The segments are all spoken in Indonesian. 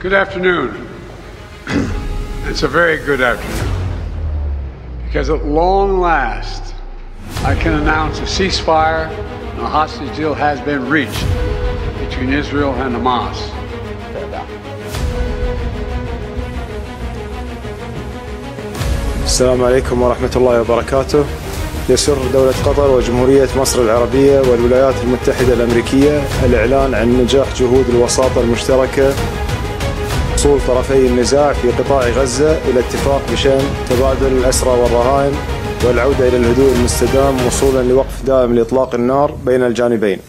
Good afternoon. It's a very good afternoon. Because at long last, I can announce a ceasefire and a hostage deal has been reached between Israel and Hamas. السلام عليكم ورحمة الله وبركاته. يسر دولة قطر وجمهورية مصر العربية والولايات المتحدة الأمريكية الإعلان عن نجاح جهود الوساطة المشتركة وصول طرفي النزاع في قطاع غزة إلى اتفاق بشأن تبادل الأسرى والرهائن والعودة إلى الهدوء المستدام وصولا لوقف دائم لإطلاق النار بين الجانبين.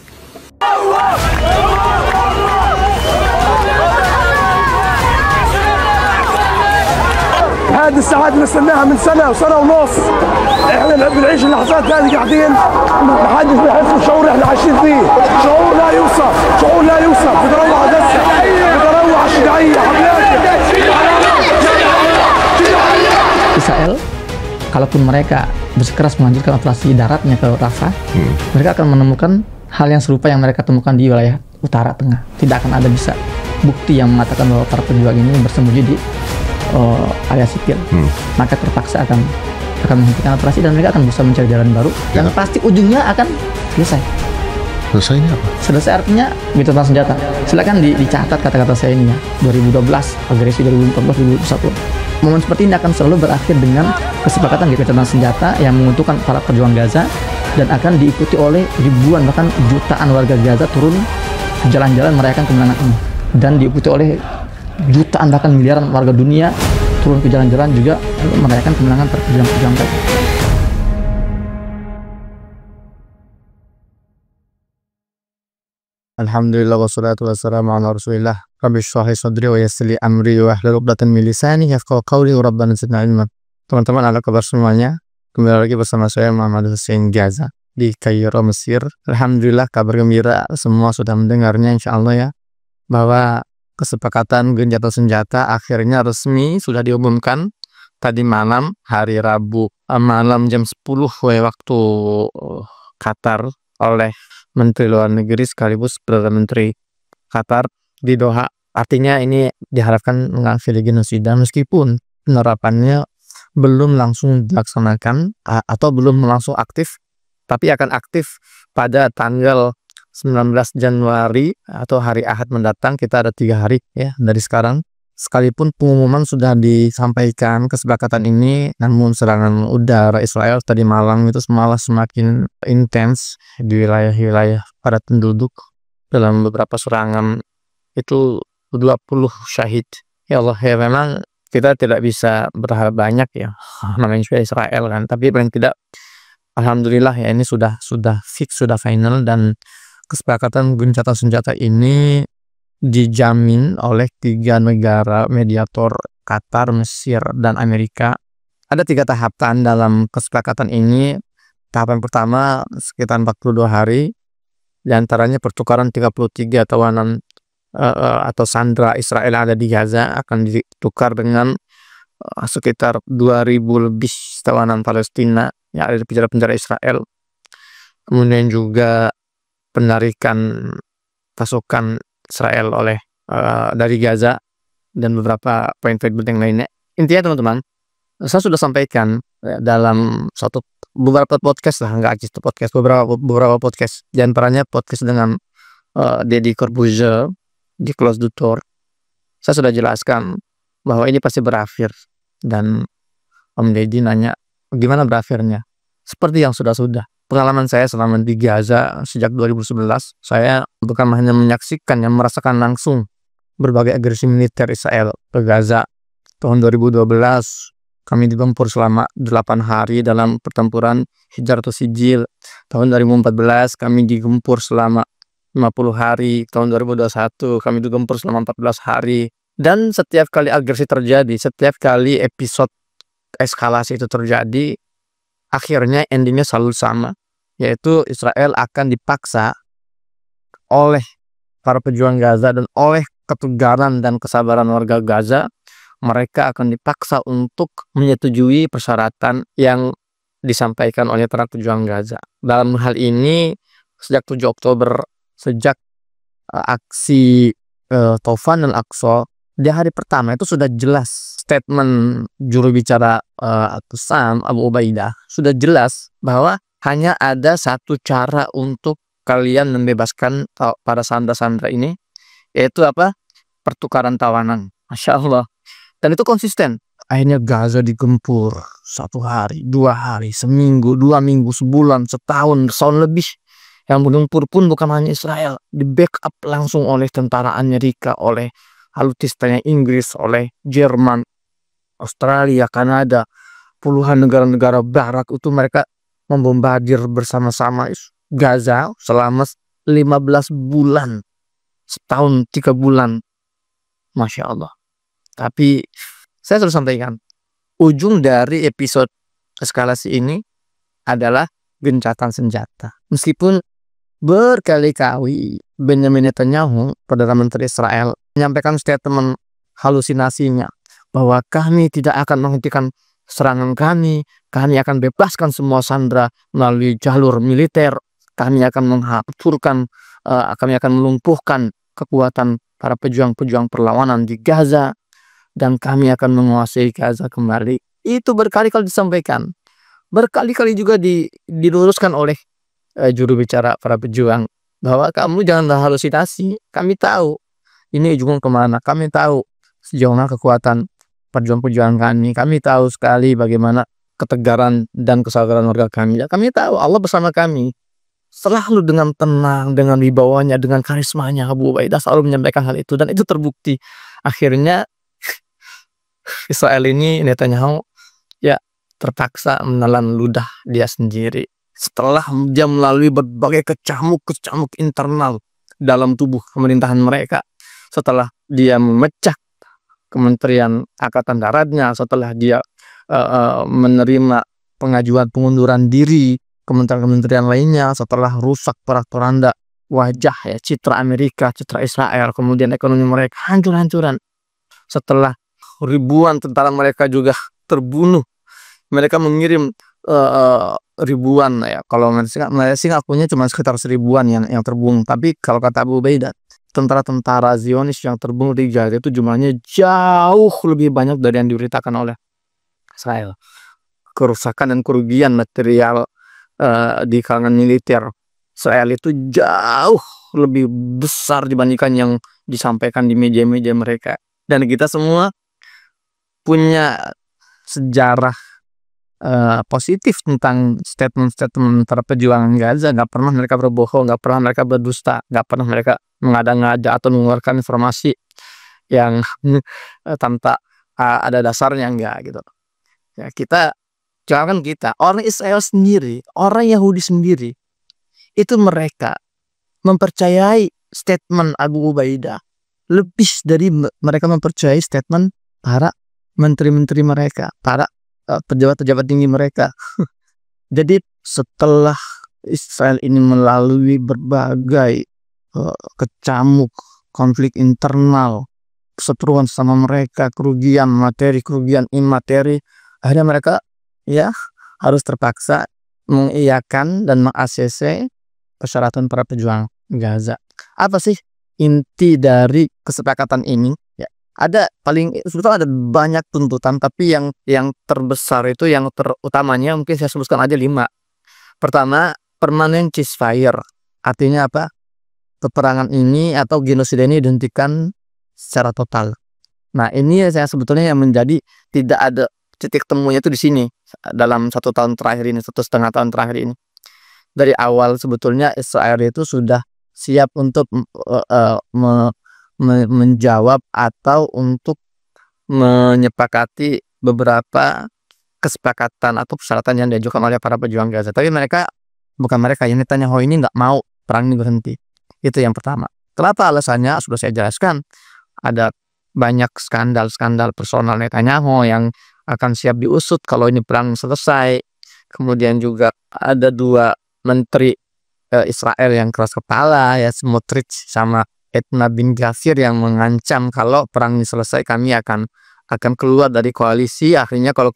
هذه الساعات نستناها من سنة وسنة ونص. احنا بنعيش اللحظات هذه قاعدين ما حدش بيحس بالشعور اللي احنا عايشين فيه. شعور لا يوصف، شعور لا يوصف. بتروع دسة، بتروع الشجاعية. Israel, kalaupun mereka bersikeras melanjutkan operasi daratnya ke Rafah, mereka akan menemukan hal yang serupa yang mereka temukan di wilayah utara tengah. Tidak akan ada bisa bukti yang mengatakan bahwa para pejuang ini bersembunyi di area sipil. Maka terpaksa akan menghentikan operasi dan mereka akan berusaha mencari jalan baru yang pasti ujungnya akan selesai. Selesainya apa? Selesai artinya gitu tentang senjata. Silakan dicatat kata-kata saya ini ya. 2012 agresi 2014 2021. Momen seperti ini akan selalu berakhir dengan kesepakatan gitu tentang senjata yang menguntungkan para pejuang Gaza dan akan diikuti oleh ribuan bahkan jutaan warga Gaza turun ke jalan-jalan merayakan kemenangan ini dan diikuti oleh jutaan bahkan miliaran warga dunia turun ke jalan-jalan juga untuk merayakan kemenangan para pejuang Gaza. Alhamdulillah wassalatu wassalamu ala rasulillah. Rabbi shrah li sadri wa yassir li amri wa hlul 'uqdatam min lisani yafqahu qawli wa rabbana zidna ilma. Teman-teman, apa kabar semuanya? Kembali lagi bersama saya Muhammad Hussein Gaza di Kairo, Mesir. Alhamdulillah kabar gembira semua sudah mendengarnya insyaallah ya, bahwa kesepakatan gencatan senjata akhirnya resmi sudah diumumkan tadi malam hari Rabu malam jam 10 waktu Qatar oleh Menteri Luar Negeri sekaligus Perdana Menteri Qatar di Doha. Artinya ini diharapkan mengakhiri genosida meskipun penerapannya belum langsung dilaksanakan atau belum langsung aktif, tapi akan aktif pada tanggal 19 Januari atau hari Ahad mendatang. Kita ada 3 hari ya dari sekarang. Sekalipun pengumuman sudah disampaikan kesepakatan ini, namun serangan udara Israel tadi malam itu malah semakin intens di wilayah-wilayah padat penduduk. Dalam beberapa serangan itu 20 syahid. Ya Allah ya, memang kita tidak bisa berharap banyak ya, namanya juga Israel kan. Tapi paling tidak alhamdulillah ya, ini sudah fix, sudah final, dan kesepakatan gencatan senjata ini dijamin oleh 3 negara mediator, Qatar, Mesir, dan Amerika. Ada 3 tahapan dalam kesepakatan ini. Tahapan pertama sekitar 42 hari, diantaranya pertukaran 33 tawanan atau sandera Israel yang ada di Gaza akan ditukar dengan sekitar 2000 lebih tawanan Palestina yang ada di penjara-penjara Israel. Kemudian juga penarikan pasukan Israel oleh dari Gaza dan beberapa poin-poin penting lainnya. Intinya teman-teman, saya sudah sampaikan dalam beberapa podcast lah, nggak aja podcast, beberapa podcast, di antaranya podcast dengan Deddy Corbuzier di Close the Door. Saya sudah jelaskan bahwa ini pasti berakhir, dan Om Deddy nanya gimana berakhirnya. Seperti yang sudah-sudah. Pengalaman saya selama di Gaza sejak 2011, saya bukan hanya menyaksikan, yang merasakan langsung berbagai agresi militer Israel ke Gaza. Tahun 2012, kami digempur selama 8 hari dalam pertempuran Hijratus Sijil. Tahun 2014, kami digempur selama 50 hari. Tahun 2021, kami digempur selama 14 hari. Dan setiap kali agresi terjadi, setiap kali episode eskalasi itu terjadi, akhirnya endingnya selalu sama, yaitu Israel akan dipaksa oleh para pejuang Gaza dan oleh ketegaran dan kesabaran warga Gaza. Mereka akan dipaksa untuk menyetujui persyaratan yang disampaikan oleh para pejuang Gaza. Dalam hal ini, sejak 7 Oktober, sejak aksi Taufan al-Aqsa, di hari pertama itu sudah jelas statement juru bicara Qassam, Abu Ubaidah, sudah jelas bahwa hanya ada satu cara untuk kalian membebaskan para sandera-sandera ini, yaitu apa? Pertukaran tawanan. Masya Allah. Dan itu konsisten. Akhirnya Gaza digempur 1 hari, 2 hari, seminggu, 2 minggu, sebulan, setahun lebih. Yang menggempur pun bukan hanya Israel, di backup langsung oleh tentara Amerika, oleh alutsistanya Inggris, oleh Jerman, Australia, Kanada, puluhan negara-negara barat itu mereka membombardir bersama-sama Gaza selama 15 bulan, setahun 3 bulan. Masya Allah. Tapi saya selalu sampaikan, ujung dari episode eskalasi ini adalah gencatan senjata. Meskipun berkali-kali Benjamin Netanyahu, Perdana Menteri Israel, menyampaikan statement halusinasinya bahwa kami tidak akan menghentikan serangan kami akan bebaskan semua sandera melalui jalur militer, kami akan menghancurkan, kami akan melumpuhkan kekuatan para pejuang-pejuang perlawanan di Gaza, dan kami akan menguasai Gaza kembali. Itu berkali-kali disampaikan, berkali-kali juga diluruskan oleh juru bicara para pejuang bahwa kamu jangan halusinasi, kami tahu ini ujungnya kemana, kami tahu sejauh mana kekuatan perjuang-perjuangan kami tahu sekali bagaimana ketegaran dan kesabaran warga kami. Ya, kami tahu Allah bersama kami. Selalu dengan tenang, dengan wibawanya, dengan karismanya, Abu Ubaidah selalu menyampaikan hal itu, dan itu terbukti. Akhirnya Israel ini, Netanyahu, ya terpaksa menelan ludah dia sendiri. Setelah dia melalui berbagai kecamuk internal dalam tubuh pemerintahan mereka, setelah dia memecah Kementerian Angkatan Daratnya, setelah dia menerima pengajuan pengunduran diri kementerian-kementerian lainnya, setelah rusak porak-poranda wajah, ya, citra Amerika, citra Israel, kemudian ekonomi mereka hancur-hancuran, setelah ribuan tentara mereka juga terbunuh, mereka mengirim ribuan, ya, kalau Malaysia akunya cuma sekitar 1000-an yang terbunuh, tapi kalau kata Abu Ubaidah, tentara-tentara Zionis yang terbunuh di Gaza itu jumlahnya jauh lebih banyak dari yang diberitakan oleh Israel. Kerusakan dan kerugian material di kalangan militer Israel itu jauh lebih besar dibandingkan yang disampaikan di media-media mereka. Dan kita semua punya sejarah positif tentang statement-statement para pejuang Gaza. Nggak pernah mereka berbohong, nggak pernah mereka berdusta, nggak pernah mereka mengada-ngada atau mengeluarkan informasi yang tanpa ada dasarnya, enggak gitu. Ya, jangan kita, orang Israel sendiri, orang Yahudi sendiri, itu mereka mempercayai statement Abu Ubaidah lebih dari mereka mempercayai statement para menteri-menteri mereka, para pejabat-pejabat tinggi mereka. Jadi setelah Israel ini melalui berbagai kecamuk, konflik internal, perseteruan sama mereka, kerugian materi, kerugian imateri, akhirnya mereka ya harus terpaksa mengiyakan dan meng-ACC persyaratan para pejuang Gaza. Apa sih inti dari kesepakatan ini? Ya, sebetulnya ada banyak tuntutan, tapi yang terbesar itu, yang terutamanya mungkin saya sebutkan aja 5. Pertama, permanent ceasefire. Artinya apa? Peperangan ini atau genosida ini dihentikan secara total. Nah, ini saya sebetulnya yang menjadi tidak ada titik temunya itu di sini dalam 1 tahun terakhir ini, 1,5 tahun terakhir ini. Dari awal sebetulnya Israel itu sudah siap untuk menjawab atau untuk menyepakati beberapa kesepakatan atau persyaratan yang diajukan oleh para pejuang Gaza. Tapi yang Netanyahu ini nggak mau perang ini berhenti. Itu yang pertama. Kenapa alasannya? Sudah saya jelaskan. Ada banyak skandal personal Netanyahu yang akan siap diusut kalau ini perang selesai. Kemudian juga ada 2 menteri Israel yang keras kepala, ya, Smotrich sama Etna bin Gvir, yang mengancam kalau perang ini selesai kami akan keluar dari koalisi. Akhirnya kalau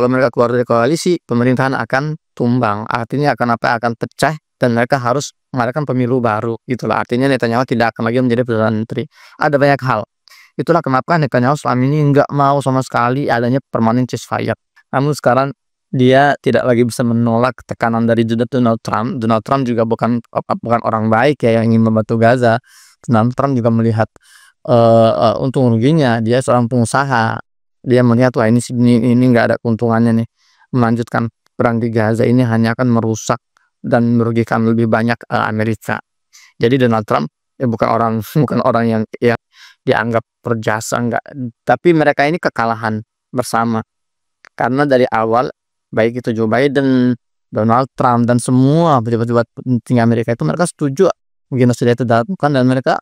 mereka keluar dari koalisi, pemerintahan akan tumbang. Artinya akan pecah dan mereka harus mengadakan pemilu baru. Itulah artinya Netanyahu tidak akan lagi menjadi perdana menteri. Ada banyak hal Itulah kenapa Netanyahu selama ini nggak mau sama sekali adanya permanent ceasefire. Namun sekarang dia tidak lagi bisa menolak tekanan dari Donald Trump. Donald Trump juga bukan orang baik ya yang ingin membantu Gaza. Donald Trump juga melihat untung ruginya. Dia seorang pengusaha. Dia melihat wah ini nggak ada keuntungannya nih. Melanjutkan perang di Gaza ini hanya akan merusak dan merugikan lebih banyak Amerika. Jadi Donald Trump bukan orang yang dianggap berjasa, enggak. Tapi mereka ini kekalahan bersama. Karena dari awal baik itu Joe Biden, Donald Trump dan semua pejabat-pejabat penting Amerika itu mereka setuju genosia itu dilakukan dan mereka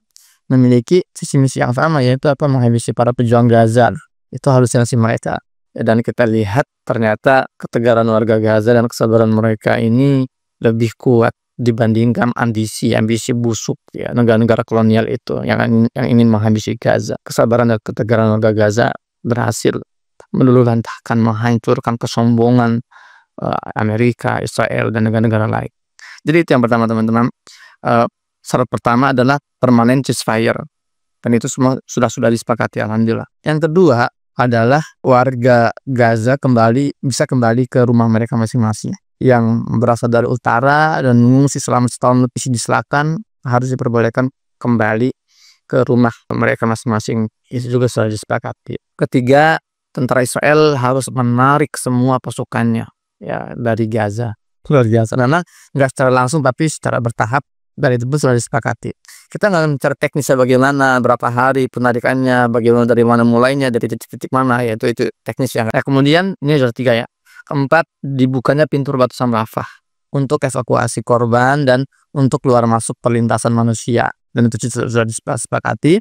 memiliki visi misi yang sama, yaitu menghabisi para pejuang Gaza. Itu halusinasi mereka. Dan kita lihat ternyata ketegaran warga Gaza dan kesabaran mereka ini lebih kuat dibandingkan ambisi busuk ya negara-negara kolonial itu yang ingin menghabisi Gaza. Kesabaran dan ketegaran warga Gaza berhasil meluluhlantahkan, menghancurkan kesombongan Amerika, Israel dan negara-negara lain. Jadi itu yang pertama teman-teman. Syarat pertama adalah permanent ceasefire dan itu semua sudah disepakati alhamdulillah. Yang kedua adalah warga Gaza bisa kembali ke rumah mereka masing-masing. Yang berasal dari utara dan mengungsi selama setahun lebih di selatan harus diperbolehkan kembali ke rumah mereka masing-masing. Itu juga sudah disepakati. Ketiga, tentara Israel harus menarik semua pasukannya ya dari Gaza. Luar biasa. Karena nggak secara langsung tapi secara bertahap dan itu pun sudah disepakati. Kita nggak bicara teknisnya bagaimana, berapa hari penarikannya, bagaimana dari mana mulainya, dari titik-titik mana, ya itu teknis ya. Kemudian ini sudah 3 ya. Keempat, dibukanya pintu perbatasan Rafah untuk evakuasi korban dan untuk keluar masuk perlintasan manusia. Dan itu sudah disepakati.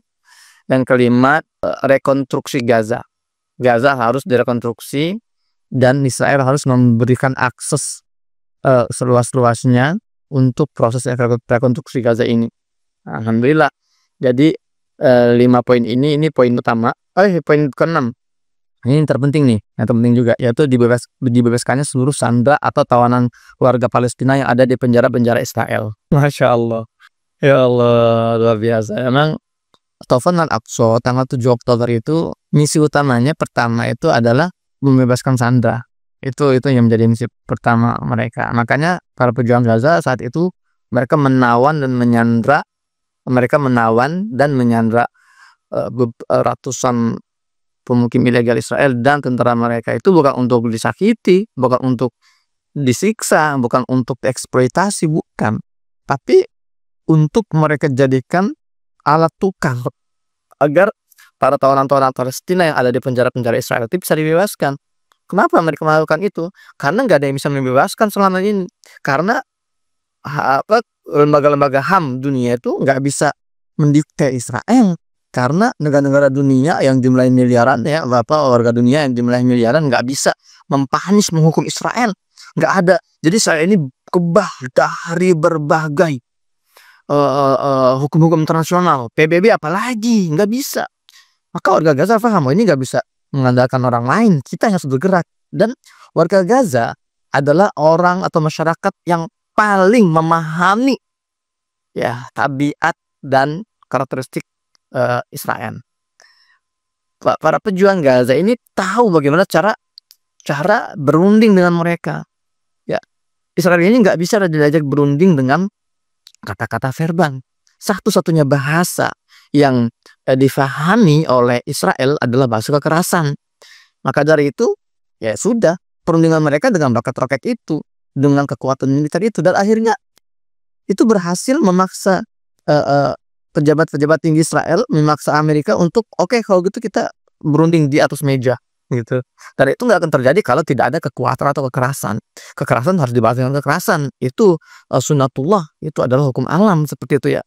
Dan kelima, rekonstruksi Gaza. Gaza harus direkonstruksi dan Israel harus memberikan akses seluas-luasnya untuk proses rekonstruksi Gaza ini. Alhamdulillah. Jadi 5 poin ini poin utama. Poin ke-6. Ini terpenting nih, yang terpenting juga, yaitu dibebaskannya seluruh sandera atau tawanan warga Palestina yang ada di penjara-penjara Israel. Masya Allah. Ya Allah, luar biasa. Emang Taufan Al-Aqsa tanggal 7 Oktober itu misi utamanya pertama itu adalah membebaskan sandera. Itu yang menjadi misi pertama mereka. Makanya para pejuang Gaza saat itu mereka menawan dan menyandra ratusan pemukim ilegal Israel dan tentara mereka. Itu bukan untuk disakiti, bukan untuk disiksa, bukan untuk dieksploitasi, bukan. Tapi untuk mereka jadikan alat tukar agar para tawanan-tawanan Palestina yang ada di penjara-penjara Israel itu bisa dibebaskan. Kenapa mereka melakukan itu? Karena nggak ada yang bisa membebaskan selama ini. Karena lembaga-lembaga HAM dunia itu nggak bisa mendikte Israel. Karena negara-negara dunia yang jumlahnya miliaran ya, warga dunia yang jumlahnya miliaran nggak bisa menghukum Israel. Nggak ada. Jadi saya ini kebal dari berbagai hukum-hukum internasional. PBB apalagi nggak bisa. Maka warga Gaza paham, ini nggak bisa mengandalkan orang lain. Kita yang harus bergerak. Dan warga Gaza adalah orang atau masyarakat yang paling memahami ya tabiat dan karakteristik Israel. Para pejuang Gaza ini tahu bagaimana cara berunding dengan mereka. Ya, Israel ini nggak bisa diajak berunding dengan kata-kata verbal. Satu-satunya bahasa yang difahami oleh Israel adalah bahasa kekerasan. Maka dari itu, ya sudah, perundingan mereka dengan roket-roket itu, dengan kekuatan militer itu, dan akhirnya itu berhasil memaksa pejabat-pejabat tinggi Israel memaksa Amerika untuk oke, kalau gitu kita berunding di atas meja gitu. Dan itu nggak akan terjadi kalau tidak ada kekuatan atau kekerasan. Kekerasan harus dibalas dengan kekerasan. Itu sunnatullah, itu adalah hukum alam seperti itu ya.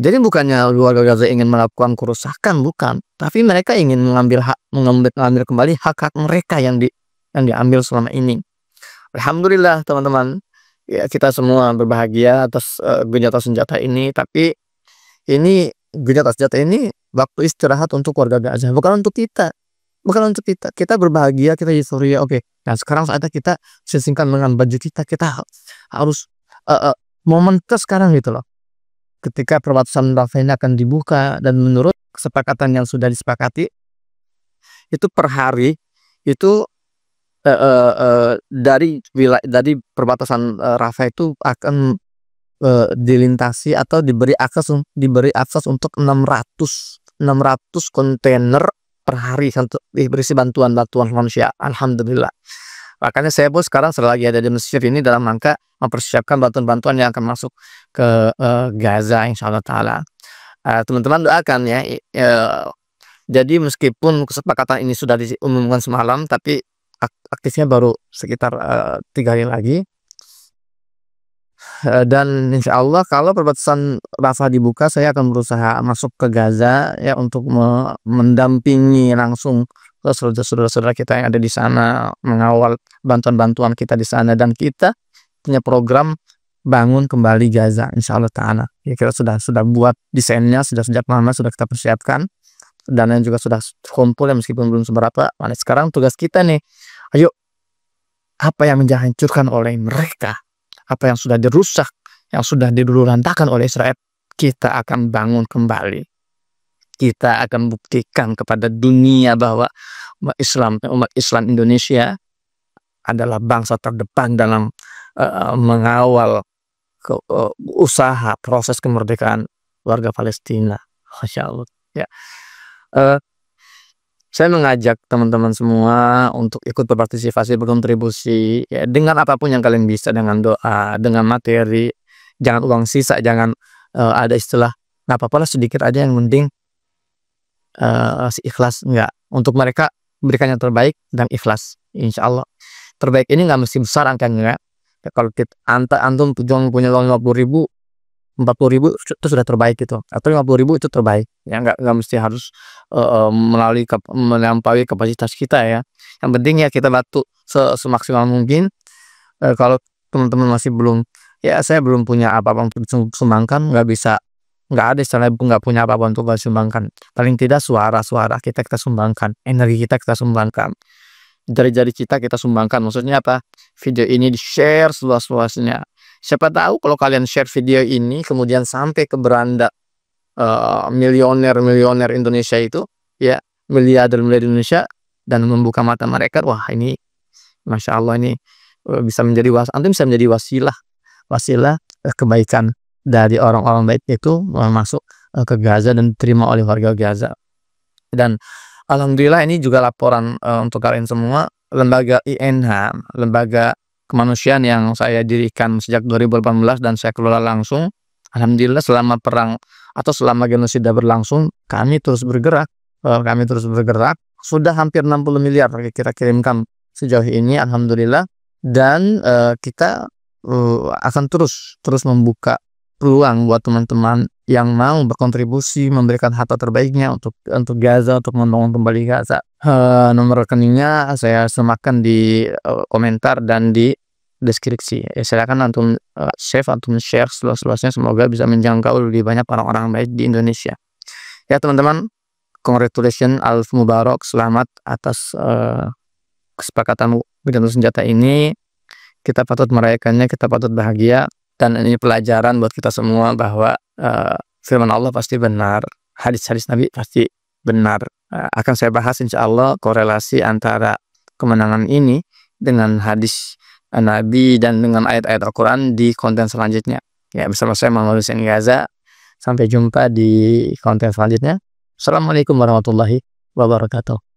Jadi bukannya warga Gaza ingin melakukan kerusakan, bukan, tapi mereka ingin mengambil kembali hak-hak mereka yang diambil selama ini. Alhamdulillah teman-teman, ya kita semua berbahagia atas gencatan senjata ini. Tapi ini gencatan senjata ini waktu istirahat untuk warga Gaza, bukan untuk kita. Kita berbahagia, kita euforia. Oke, nah sekarang saatnya kita sisihkan dengan baju kita. Kita harus momen sekarang gitu loh. ketika perbatasan Rafah ini akan dibuka, dan menurut kesepakatan yang sudah disepakati itu per hari itu dari perbatasan Rafah itu akan dilintasi atau diberi akses untuk 600 kontainer per hari untuk berisi bantuan manusia. Alhamdulillah. Makanya saya pun sekarang selagi ada di Mesir ini dalam rangka mempersiapkan bantuan-bantuan yang akan masuk ke Gaza, insyaallah taala. Teman-teman doakan ya. Jadi meskipun kesepakatan ini sudah diumumkan semalam, tapi aktifnya baru sekitar 3 hari lagi. Dan insya Allah kalau perbatasan Rafah dibuka, saya akan berusaha masuk ke Gaza ya untuk mendampingi langsung saudara-saudara kita yang ada di sana, mengawal bantuan-bantuan kita di sana, dan kita punya program bangun kembali Gaza insya Allah taala. Ya, kita sudah buat desainnya, sudah sejak lama sudah kita persiapkan, dananya juga sudah kumpul ya meskipun belum seberapa. Nah, sekarang tugas kita nih, ayo apa yang dihancurkan oleh mereka, apa yang sudah dirusak, yang sudah diluluhlantakkan oleh Israel, kita akan bangun kembali. Kita akan buktikan kepada dunia bahwa umat Islam Indonesia adalah bangsa terdepan dalam mengawal usaha proses kemerdekaan warga Palestina. Masya Allah. Ya. Saya mengajak teman-teman semua untuk ikut berpartisipasi, berkontribusi ya, dengan apapun yang kalian bisa, dengan doa, dengan materi, jangan uang sisa, jangan ada istilah nggak apa-apa lah sedikit aja, yang penting si ikhlas. Enggak, untuk mereka berikan yang terbaik dan ikhlas. Insya Allah terbaik ini nggak mesti besar angkanya ya. Kalau kita antum punya uang 50.000, 40.000 itu sudah terbaik gitu, atau 50.000 itu terbaik ya, nggak mesti harus melampaui kapasitas kita ya. Yang penting ya kita bantu semaksimal mungkin. Kalau teman-teman masih belum, ya saya belum punya apa-apa untuk sumbangkan, nggak ada istilah nggak punya apa-apa untuk sumbangkan. Paling tidak suara kita sumbangkan, energi kita sumbangkan, jari-jari kita sumbangkan. Maksudnya apa? Video ini di share seluas-luasnya. Siapa tahu kalau kalian share video ini kemudian sampai ke beranda milioner Indonesia itu ya, miliarder Indonesia, dan membuka mata mereka, wah ini Masya Allah, ini bisa menjadi antum bisa menjadi wasilah kebaikan dari orang-orang baik itu masuk ke Gaza dan diterima oleh warga Gaza. Dan alhamdulillah ini juga laporan untuk kalian semua, lembaga INH, lembaga kemanusiaan yang saya dirikan sejak 2018 dan saya kelola langsung. Alhamdulillah selama perang atau selama genosida berlangsung, kami terus bergerak. Sudah hampir 60 miliar kita kirimkan sejauh ini, alhamdulillah. Dan kita akan terus membuka peluang buat teman-teman yang mau berkontribusi, memberikan harta terbaiknya untuk Gaza, untuk membangun kembali Gaza. Nomor rekeningnya saya semakan di komentar dan di deskripsi. Ya, silakan antum save, antum share seluas-luasnya, semoga bisa menjangkau lebih banyak orang-orang baik di Indonesia. Ya teman-teman, congratulations, Alf Mubarak, selamat atas kesepakatan bidang senjata ini. Kita patut merayakannya, kita patut bahagia. Dan ini pelajaran buat kita semua bahwa firman Allah pasti benar, hadis-hadis Nabi pasti benar. Akan saya bahas insya Allah korelasi antara kemenangan ini dengan hadis Nabi dan dengan ayat-ayat Al-Quran di konten selanjutnya. Ya, bersama saya Muhammad Hussein Gaza. Sampai jumpa di konten selanjutnya. Assalamualaikum warahmatullahi wabarakatuh.